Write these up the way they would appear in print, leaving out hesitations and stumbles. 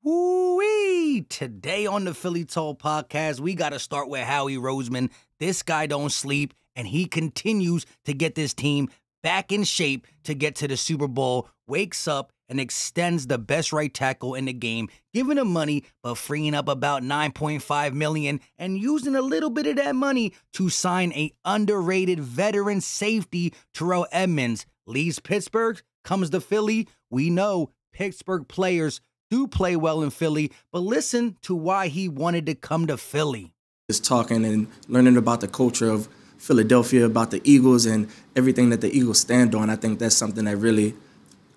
Woo-wee! Today on the Philly Talk podcast, we got to start with Howie Roseman. This guy don't sleep, and he continues to get this team back in shape to get to the Super Bowl, wakes up and extends the best right tackle in the game, giving him money, but freeing up about $9.5 million and using a little bit of that money to sign a underrated veteran safety, Terrell Edmonds. Leaves Pittsburgh, comes to Philly. We know Pittsburgh players do play well in Philly, but listen to why he wanted to come to Philly. Just talking and learning about the culture of Philadelphia, about the Eagles and everything that the Eagles stand on. I think that's something that really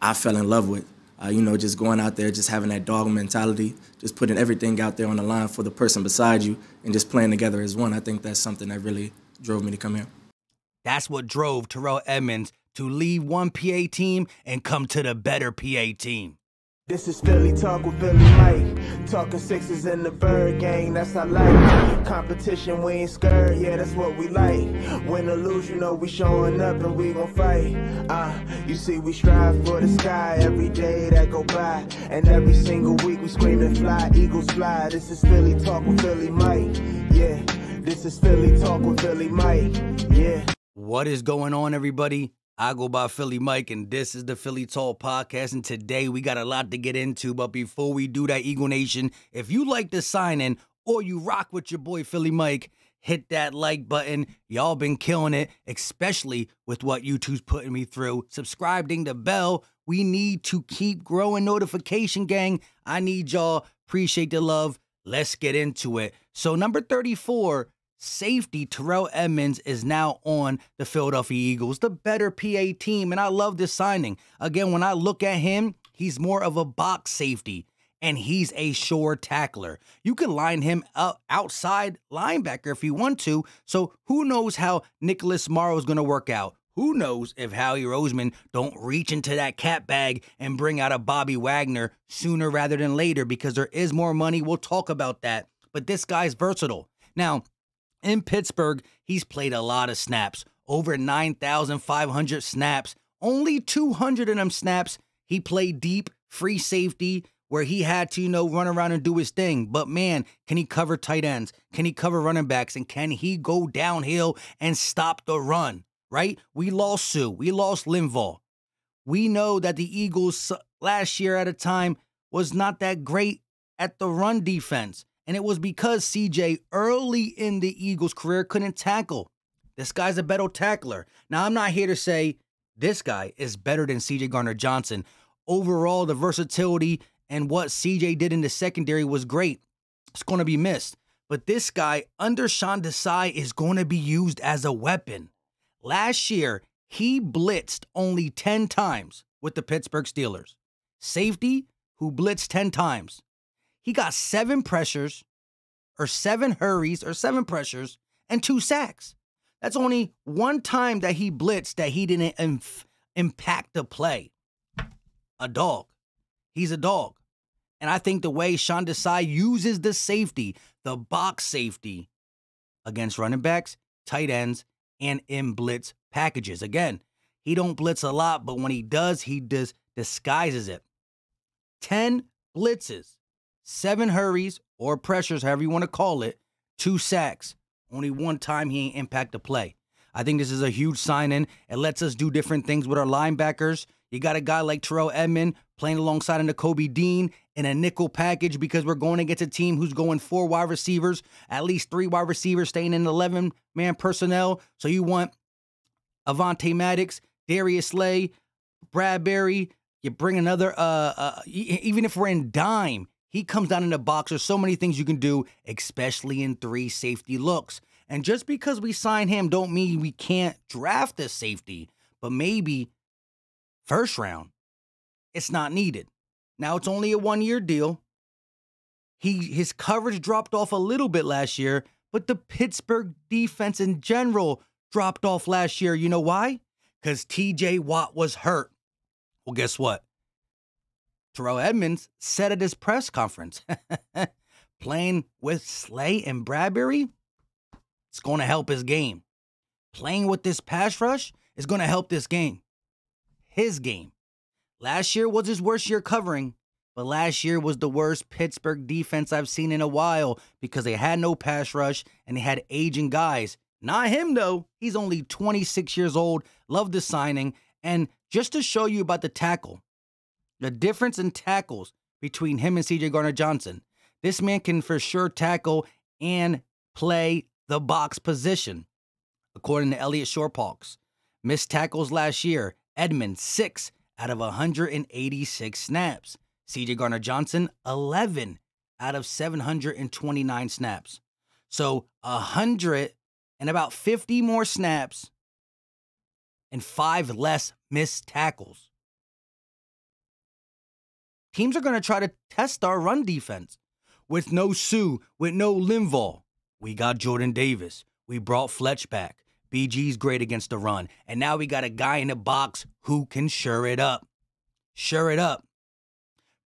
I fell in love with. Just going out there, just having that dog mentality, just putting everything out there on the line for the person beside you and just playing together as one. I think that's something that really drove me to come here. That's what drove Terrell Edmonds to leave one PA team and come to the better PA team. This is Philly Talk with Philly Mike. Talking Sixers in the Bird Gang, that's our life. Competition, we ain't scared, yeah, that's what we like. Win or lose, you know we showing up and we gon' fight. You see we strive for the sky every day that go by. And every single week we scream and fly, Eagles fly. This is Philly Talk with Philly Mike, yeah. This is Philly Talk with Philly Mike, yeah. What is going on, everybody? I go by Philly Mike, and this is the Philly Talk podcast, and today we got a lot to get into, but before we do that, Eagle Nation, if you like the sign-in or you rock with your boy Philly Mike, hit that like button. Y'all been killing it, especially with what YouTube's putting me through. Subscribe, ding the bell. We need to keep growing notification, gang. I need y'all. Appreciate the love. Let's get into it. So number 34, safety Terrell Edmonds is now on the Philadelphia Eagles, the better PA team, and I love this signing. Again, when I look at him, he's more of a box safety, and he's a sure tackler. You can line him up outside linebacker if you want to, so who knows how Nicholas Morrow is going to work out. Who knows if Howie Roseman don't reach into that cat bag and bring out a Bobby Wagner sooner rather than later, because there is more money. We'll talk about that, but this guy's versatile. Now, in Pittsburgh, he's played a lot of snaps, over 9,500 snaps. Only 200 of them snaps, he played deep, free safety, where he had to, run around and do his thing. But man, can he cover tight ends? Can he cover running backs? And can he go downhill and stop the run, right? We lost Sue. We lost Linval. We know that the Eagles last year at a time was not that great at the run defense. And it was because CJ early in the Eagles' career couldn't tackle. This guy's a better tackler. Now, I'm not here to say this guy is better than CJ Garner Johnson. Overall, the versatility and what CJ did in the secondary was great. It's going to be missed. But this guy, under Sean Desai, is going to be used as a weapon. Last year, he blitzed only 10 times with the Pittsburgh Steelers. Safety, who blitzed 10 times. He got 7 pressures, or 7 hurries, or 7 pressures, and 2 sacks. That's only one time that he blitzed that he didn't impact the play. A dog. He's a dog. And I think the way Sean Desai uses the safety, the box safety, against running backs, tight ends, and in blitz packages. Again, he don't blitz a lot, but when he disguises it. 10 blitzes. 7 hurries or pressures, however you want to call it, 2 sacks. Only one time he ain't impact the play. I think this is a huge sign-in. It lets us do different things with our linebackers. You got a guy like Terrell Edmonds playing alongside Nakobe Dean in a nickel package, because we're going against a team who's going 4 wide receivers, at least 3 wide receivers staying in 11-man personnel. So you want Avonte Maddox, Darius Slay, Bradbury. You bring another, even if we're in dime, he comes down in the box. There's so many things you can do, especially in 3 safety looks. And just because we sign him don't mean we can't draft a safety, but maybe first round, it's not needed. Now, it's only a 1-year deal. His coverage dropped off a little bit last year, but the Pittsburgh defense in general dropped off last year. You know why? Because TJ Watt was hurt. Well, guess what? Terrell Edmonds said at his press conference, playing with Slay and Bradbury, it's going to help his game. Playing with this pass rush is going to help this game. His game. Last year was his worst year covering, But last year was the worst Pittsburgh defense I've seen in a while because they had no pass rush and they had aging guys. Not him, though. He's only 26 years old. Love the signing. And just to show you about the tackle, the difference in tackles between him and CJ Garner Johnson, this man can for sure tackle and play the box position. According to Elliott Shorehawks, missed tackles last year, Edmonds 6 out of 186 snaps. CJ Garner Johnson 11 out of 729 snaps. So 100 and about 50 more snaps and 5 less missed tackles. Teams are going to try to test our run defense. With no Sue, with no Linval, we got Jordan Davis. We brought Fletch back. BG's great against the run. And now we got a guy in the box who can sure it up. Sure it up.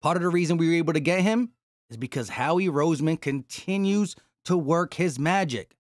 Part of the reason we were able to get him is because Howie Roseman continues to work his magic.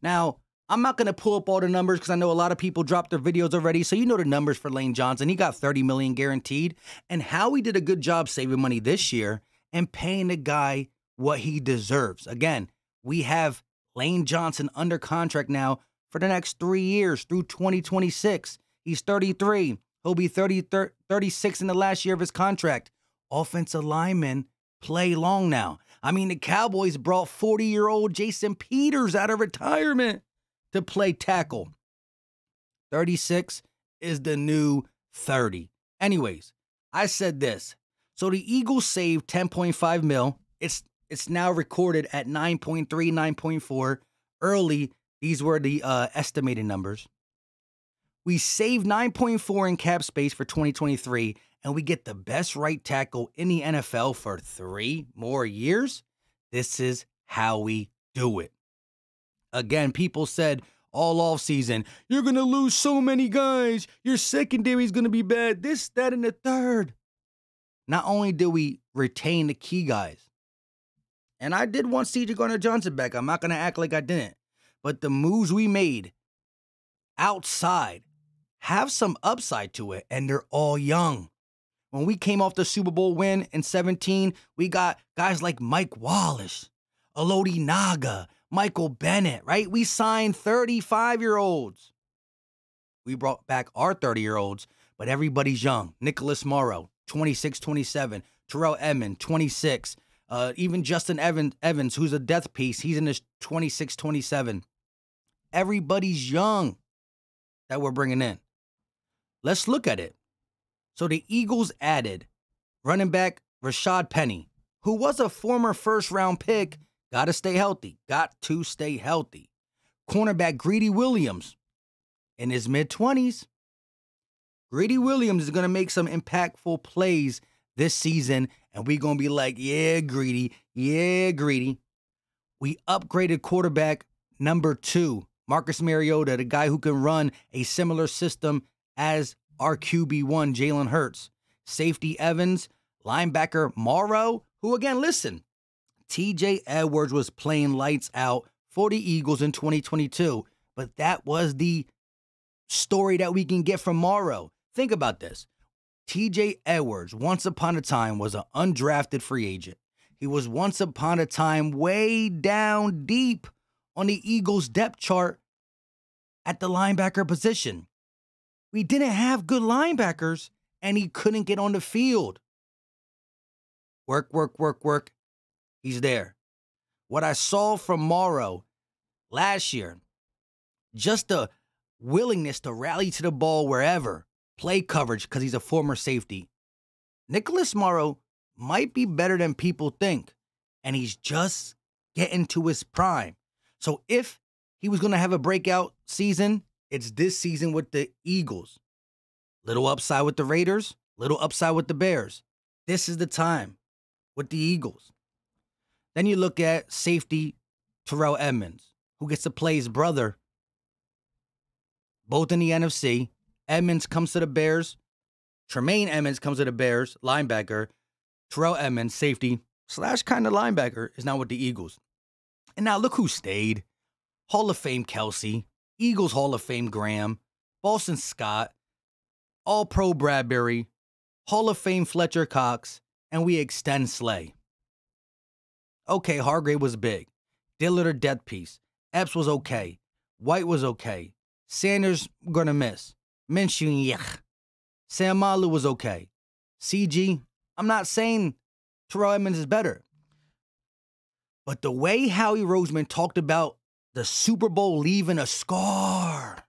Now, I'm not going to pull up all the numbers because I know a lot of people dropped their videos already, so you know the numbers for Lane Johnson. He got $30 million guaranteed, and Howie did a good job saving money this year and paying the guy what he deserves. Again, we have Lane Johnson under contract now for the next 3 years through 2026. He's 33. He'll be 36 in the last year of his contract. Offensive linemen play long now. I mean, the Cowboys brought 40-year-old Jason Peters out of retirement to play tackle. 36 is the new 30. Anyways, I said this. So the Eagles saved $10.5 million. It's now recorded at 9.3, 9.4. Early, these were the estimated numbers. We saved 9.4 in cap space for 2023, and we get the best right tackle in the NFL for 3 more years. This is how we do it. Again, people said all offseason, you're going to lose so many guys. Your secondary is going to be bad. This, that, and the third. Not only did we retain the key guys, and I did want CJ Garner Johnson back. I'm not going to act like I didn't. But the moves we made outside have some upside to it, and they're all young. When we came off the Super Bowl win in 2017, we got guys like Mike Wallace, Elodie Naga, Michael Bennett, right? We signed 35-year-olds. We brought back our 30-year-olds, but everybody's young. Nicholas Morrow, 26, 27. Terrell Edmunds, 26. Even Justin Evans, who's a death piece, he's in his 26, 27. Everybody's young that we're bringing in. Let's look at it. So the Eagles added running back Rashad Penny, who was a former first-round pick. Got to stay healthy. Cornerback Greedy Williams in his mid-20s. Greedy Williams is going to make some impactful plays this season, and we're going to be like, yeah, Greedy. We upgraded quarterback number 2, Marcus Mariota, the guy who can run a similar system as our QB1, Jalen Hurts. Safety Evans, linebacker Morrow, who again, listen, TJ Edwards was playing lights out for the Eagles in 2022, but that was the story that we can get from Morrow. Think about this. TJ Edwards, once upon a time, was an undrafted free agent. He was once upon a time way down deep on the Eagles' depth chart at the linebacker position. We didn't have good linebackers, and he couldn't get on the field. Work. He's there. What I saw from Morrow last year, just the willingness to rally to the ball wherever, play coverage because he's a former safety. Nicholas Morrow might be better than people think, and he's just getting to his prime. So if he was going to have a breakout season, it's this season with the Eagles. Little upside with the Raiders, little upside with the Bears. This is the time with the Eagles. Then you look at safety Terrell Edmonds, who gets to play his brother, both in the NFC. Edmonds comes to the Bears. Tremaine Edmonds comes to the Bears, linebacker. Terrell Edmonds, safety / kind of linebacker, is now with the Eagles. And now look who stayed. Hall of Fame Kelsey, Eagles Hall of Fame Graham, Boston Scott, All-Pro Bradbury, Hall of Fame Fletcher Cox, and we extend Slay. Okay, Hargrave was big. Dillard, a death piece. Epps was okay. White was okay. Sanders, gonna miss. Minshew, yuck. Sam Malu was okay. CG, I'm not saying Terrell Edmonds is better. But the way Howie Roseman talked about the Super Bowl leaving a scar,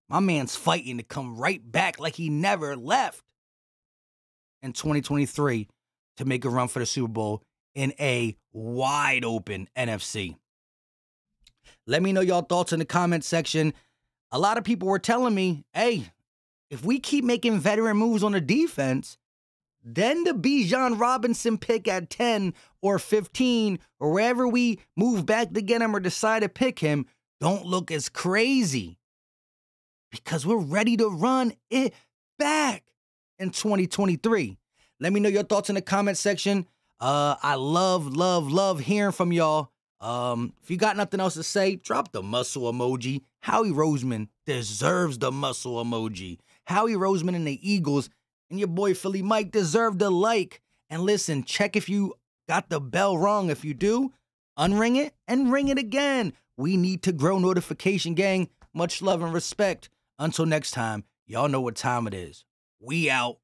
my man's fighting to come right back like he never left in 2023 to make a run for the Super Bowl in a wide open NFC. Let me know y'all thoughts in the comment section. A lot of people were telling me, hey, if we keep making veteran moves on the defense, then the Bijan Robinson pick at 10 or 15 or wherever we move back to get him or decide to pick him don't look as crazy because we're ready to run it back in 2023. Let me know your thoughts in the comment section. I love hearing from y'all. If you got nothing else to say, drop the muscle emoji. Howie Roseman deserves the muscle emoji. Howie Roseman and the Eagles and your boy Philly Mike deserve the like. And listen, check if you got the bell wrong. If you do, unring it and ring it again. We need to grow notification gang. Much love and respect. Until next time, y'all know what time it is. We out.